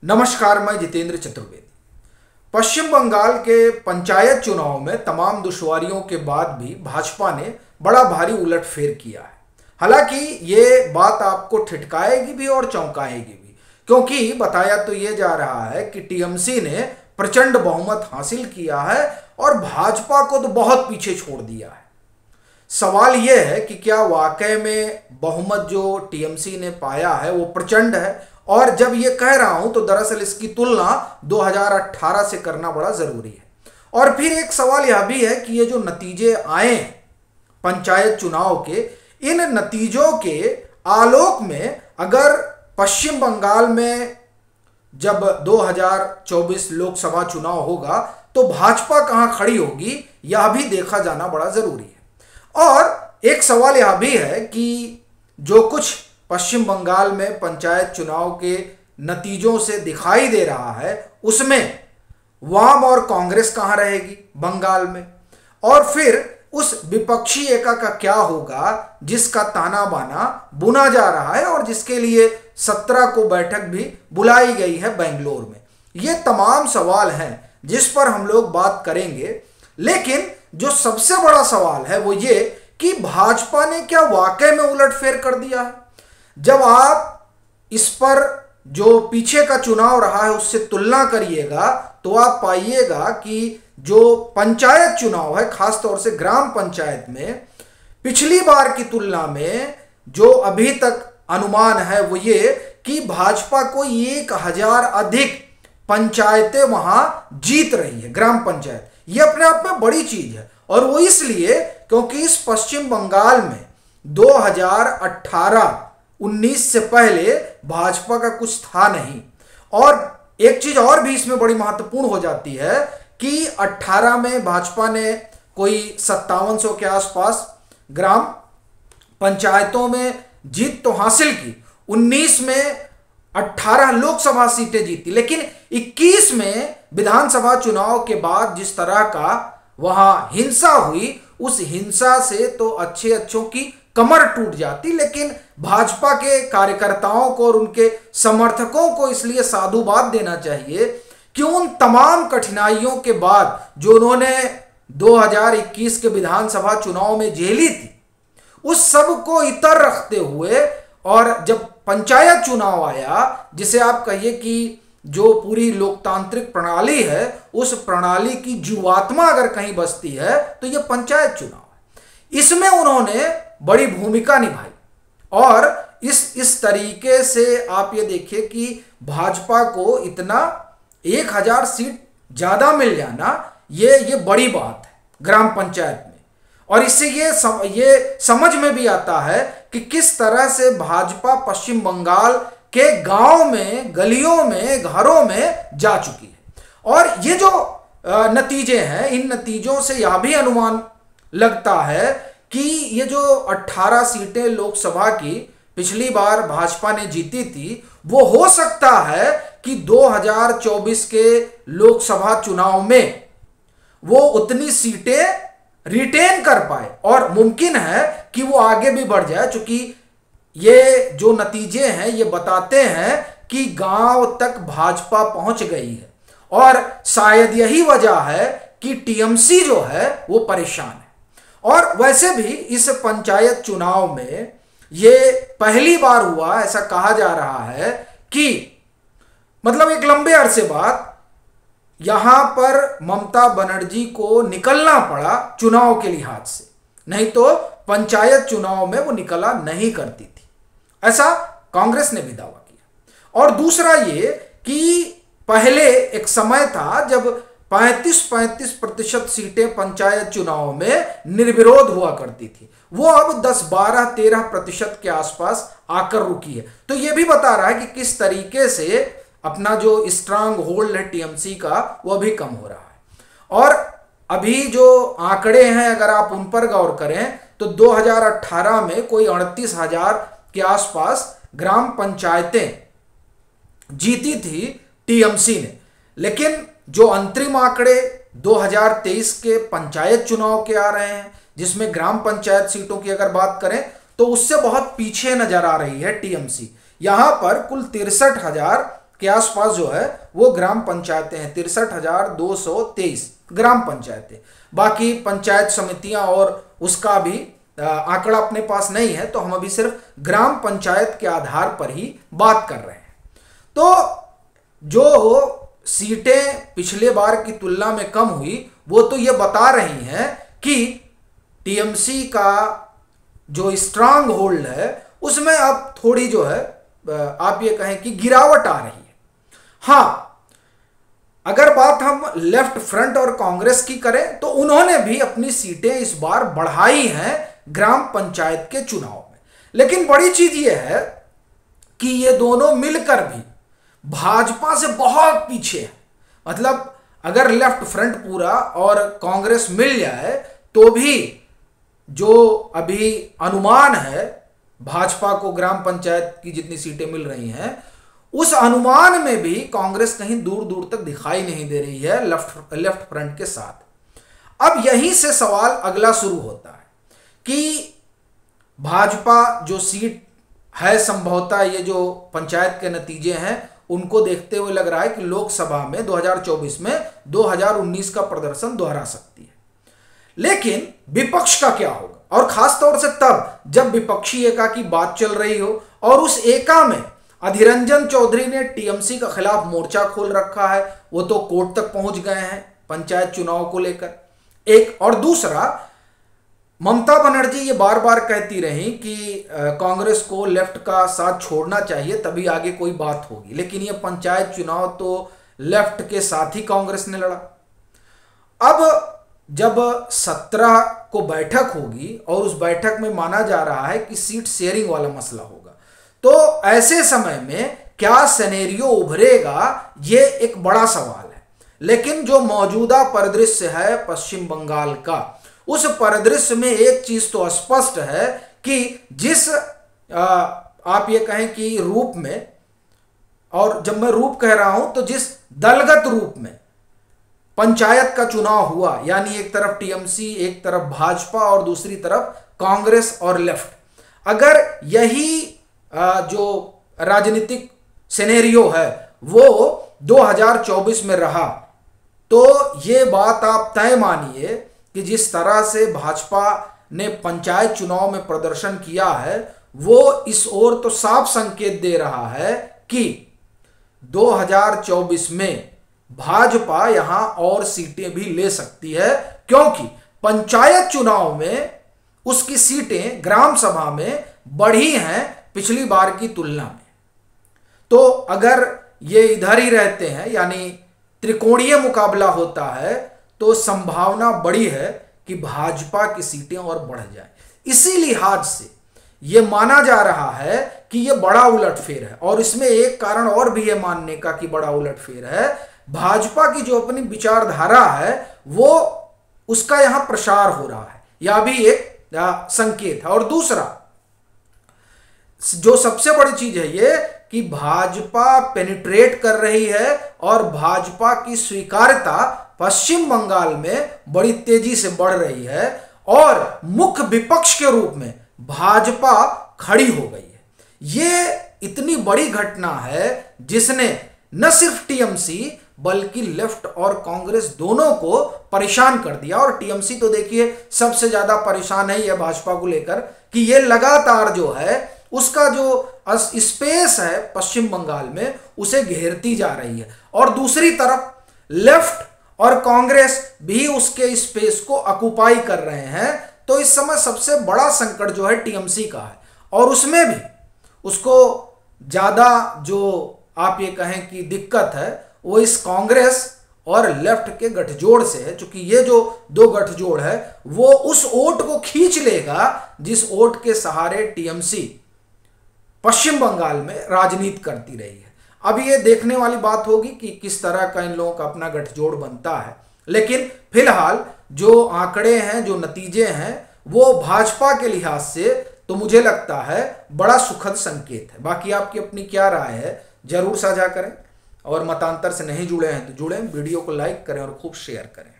नमस्कार, मैं जितेंद्र चतुर्वेदी। पश्चिम बंगाल के पंचायत चुनाव में तमाम दुश्वारियों के बाद भी भाजपा ने बड़ा भारी उलटफेर किया है। हालांकि ये बात आपको ठिठकाएगी भी और चौंकाएगी भी, क्योंकि बताया तो ये जा रहा है कि टीएमसी ने प्रचंड बहुमत हासिल किया है और भाजपा को तो बहुत पीछे छोड़ दिया है। सवाल यह है कि क्या वाकई में बहुमत जो टीएमसी ने पाया है वो प्रचंड है। और जब ये कह रहा हूं तो दरअसल इसकी तुलना 2018 से करना बड़ा जरूरी है। और फिर एक सवाल यह भी है कि ये जो नतीजे आए पंचायत चुनाव के, इन नतीजों के आलोक में अगर पश्चिम बंगाल में जब 2024 लोकसभा चुनाव होगा तो भाजपा कहां खड़ी होगी, यह भी देखा जाना बड़ा जरूरी है। और एक सवाल यह भी है कि जो कुछ पश्चिम बंगाल में पंचायत चुनाव के नतीजों से दिखाई दे रहा है उसमें वाम और कांग्रेस कहां रहेगी बंगाल में, और फिर उस विपक्षी एका का क्या होगा जिसका ताना बाना बुना जा रहा है और जिसके लिए 17 को बैठक भी बुलाई गई है बेंगलोर में। ये तमाम सवाल हैं जिस पर हम लोग बात करेंगे, लेकिन जो सबसे बड़ा सवाल है वो ये कि भाजपा ने क्या वाकई में उलटफेर कर दिया है। जब आप इस पर जो पीछे का चुनाव रहा है उससे तुलना करिएगा तो आप पाइएगा कि जो पंचायत चुनाव है, खासतौर से ग्राम पंचायत में, पिछली बार की तुलना में जो अभी तक अनुमान है वो ये कि भाजपा को 1000 अधिक पंचायतें वहां जीत रही है, ग्राम पंचायत। ये अपने आप में बड़ी चीज है, और वो इसलिए क्योंकि इस पश्चिम बंगाल में 2018-19 से पहले भाजपा का कुछ था नहीं। और एक चीज और भी इसमें बड़ी महत्वपूर्ण हो जाती है कि 18 में भाजपा ने कोई 5700 के आसपास ग्राम पंचायतों में जीत तो हासिल की, 19 में 18 लोकसभा सीटें जीती, लेकिन 21 में विधानसभा चुनाव के बाद जिस तरह का वहां हिंसा हुई, उस हिंसा से तो अच्छों की कमर टूट जाती। लेकिन भाजपा के कार्यकर्ताओं को और उनके समर्थकों को इसलिए साधुवाद देना चाहिए कि उन तमाम कठिनाइयों के बाद जो उन्होंने 2021 के विधानसभा चुनाव में झेली थी, उस सब को इतर रखते हुए, और जब पंचायत चुनाव आया, जिसे आप कहिए कि जो पूरी लोकतांत्रिक प्रणाली है उस प्रणाली की जीवात्मा अगर कहीं बसती है तो यह पंचायत चुनाव है, इसमें उन्होंने बड़ी भूमिका निभाई। और इस तरीके से आप ये देखिए कि भाजपा को इतना 1000 सीट ज्यादा मिल जाना ये बड़ी बात है ग्राम पंचायत में। और इससे ये समझ में भी आता है कि किस तरह से भाजपा पश्चिम बंगाल के गांव में, गलियों में, घरों में जा चुकी है। और ये जो नतीजे हैं, इन नतीजों से यह भी अनुमान लगता है कि ये जो 18 सीटें लोकसभा की पिछली बार भाजपा ने जीती थी, वो हो सकता है कि 2024 के लोकसभा चुनाव में वो उतनी सीटें रिटेन कर पाए, और मुमकिन है कि वो आगे भी बढ़ जाए, क्योंकि ये जो नतीजे हैं ये बताते हैं कि गांव तक भाजपा पहुंच गई है। और शायद यही वजह है कि टीएमसी जो है वो परेशान है। और वैसे भी इस पंचायत चुनाव में ये पहली बार हुआ, ऐसा कहा जा रहा है कि मतलब एक लंबे अरसे बाद यहां पर ममता बनर्जी को निकलना पड़ा चुनाव के लिहाज से, नहीं तो पंचायत चुनाव में वो निकला नहीं करती थी, ऐसा कांग्रेस ने भी दावा किया। और दूसरा ये कि पहले एक समय था जब 35% सीटें पंचायत चुनाव में निर्विरोध हुआ करती थी, वो अब 10, 12, 13% के आसपास आकर रुकी है। तो ये भी बता रहा है कि किस तरीके से अपना जो स्ट्रांग होल्ड है टीएमसी का वो भी कम हो रहा है। और अभी जो आंकड़े हैं अगर आप उन पर गौर करें तो 2018 में कोई 38,000 के आसपास ग्राम पंचायतें जीती थी टीएमसी ने, लेकिन जो अंतरिम आंकड़े 2023 के पंचायत चुनाव के आ रहे हैं, जिसमें ग्राम पंचायत सीटों की अगर बात करें तो उससे बहुत पीछे नजर आ रही है टीएमसी। यहां पर कुल 63,000 के आसपास जो है वो ग्राम पंचायतें हैं, 63,223 ग्राम पंचायतें। बाकी पंचायत समितियां और उसका भी आंकड़ा अपने पास नहीं है, तो हम अभी सिर्फ ग्राम पंचायत के आधार पर ही बात कर रहे हैं। तो जो सीटें पिछले बार की तुलना में कम हुई वो तो ये बता रही हैं कि टीएमसी का जो स्ट्रांग होल्ड है उसमें अब थोड़ी जो है आप ये कहें कि गिरावट आ रही है। हाँ, अगर बात हम लेफ्ट फ्रंट और कांग्रेस की करें तो उन्होंने भी अपनी सीटें इस बार बढ़ाई हैं ग्राम पंचायत के चुनाव में। लेकिन बड़ी चीज यह है कि ये दोनों मिलकर भी भाजपा से बहुत पीछे है। मतलब अगर लेफ्ट फ्रंट पूरा और कांग्रेस मिल जाए तो भी जो अभी अनुमान है भाजपा को ग्राम पंचायत की जितनी सीटें मिल रही हैं उस अनुमान में भी कांग्रेस कहीं दूर दूर तक दिखाई नहीं दे रही है लेफ्ट फ्रंट के साथ। अब यहीं से सवाल अगला शुरू होता है कि भाजपा जो सीट है, संभवतः ये जो पंचायत के नतीजे हैं उनको देखते हुए लग रहा है कि लोकसभा में 2024 में 2019 का प्रदर्शन दोहरा सकती है। लेकिन विपक्ष का क्या होगा, और खासतौर से तब जब विपक्षी एका की बात चल रही हो और उस एका में अधीर रंजन चौधरी ने टीएमसी के खिलाफ मोर्चा खोल रखा है, वो तो कोर्ट तक पहुंच गए हैं पंचायत चुनाव को लेकर। एक और दूसरा, ममता बनर्जी ये बार बार कहती रही कि कांग्रेस को लेफ्ट का साथ छोड़ना चाहिए तभी आगे कोई बात होगी, लेकिन ये पंचायत चुनाव तो लेफ्ट के साथ ही कांग्रेस ने लड़ा। अब जब 17 को बैठक होगी और उस बैठक में माना जा रहा है कि सीट शेयरिंग वाला मसला होगा, तो ऐसे समय में क्या सिनेरियो उभरेगा, ये एक बड़ा सवाल है। लेकिन जो मौजूदा परिदृश्य है पश्चिम बंगाल का, उस परिदृश्य में एक चीज तो स्पष्ट है कि जिस आप ये कहें कि रूप में, और जब मैं रूप कह रहा हूं तो जिस दलगत रूप में पंचायत का चुनाव हुआ, यानी एक तरफ टीएमसी, एक तरफ भाजपा और दूसरी तरफ कांग्रेस और लेफ्ट, अगर यही जो राजनीतिक सिनेरियो है वो 2024 में रहा तो ये बात आप तय मानिए कि जिस तरह से भाजपा ने पंचायत चुनाव में प्रदर्शन किया है वो इस ओर तो साफ संकेत दे रहा है कि 2024 में भाजपा यहां और सीटें भी ले सकती है, क्योंकि पंचायत चुनाव में उसकी सीटें ग्राम सभा में बढ़ी हैं पिछली बार की तुलना में। तो अगर ये इधर ही रहते हैं, यानी त्रिकोणीय मुकाबला होता है, तो संभावना बड़ी है कि भाजपा की सीटें और बढ़ जाए। इसी लिहाज से यह माना जा रहा है कि यह बड़ा उलटफेर है, और इसमें एक कारण और भी है मानने का कि बड़ा उलटफेर है। भाजपा की जो अपनी विचारधारा है वो उसका यहां प्रसार हो रहा है, यह भी एक संकेत है। और दूसरा जो सबसे बड़ी चीज है ये कि भाजपा पेनिट्रेट कर रही है और भाजपा की स्वीकार्यता पश्चिम बंगाल में बड़ी तेजी से बढ़ रही है और मुख्य विपक्ष के रूप में भाजपा खड़ी हो गई है। ये इतनी बड़ी घटना है जिसने न सिर्फ टीएमसी बल्कि लेफ्ट और कांग्रेस दोनों को परेशान कर दिया। और टीएमसी तो देखिए सबसे ज्यादा परेशान है ये भाजपा को लेकर कि ये लगातार जो है उसका जो स्पेस है पश्चिम बंगाल में उसे घेरती जा रही है, और दूसरी तरफ लेफ्ट और कांग्रेस भी उसके स्पेस को ऑक्युपाई कर रहे हैं। तो इस समय सबसे बड़ा संकट जो है टीएमसी का है, और उसमें भी उसको ज्यादा जो आप ये कहें कि दिक्कत है वो इस कांग्रेस और लेफ्ट के गठजोड़ से है, क्योंकि ये जो दो गठजोड़ है वो उस वोट को खींच लेगा जिस वोट के सहारे टीएमसी पश्चिम बंगाल में राजनीति करती रही है। अब ये देखने वाली बात होगी कि किस तरह का इन लोगों का अपना गठजोड़ बनता है, लेकिन फिलहाल जो आंकड़े हैं, जो नतीजे हैं, वो भाजपा के लिहाज से तो मुझे लगता है बड़ा सुखद संकेत है। बाकी आपकी अपनी क्या राय है जरूर साझा करें, और मतांतर से नहीं जुड़े हैं तो जुड़ें, वीडियो को लाइक करें और खूब शेयर करें।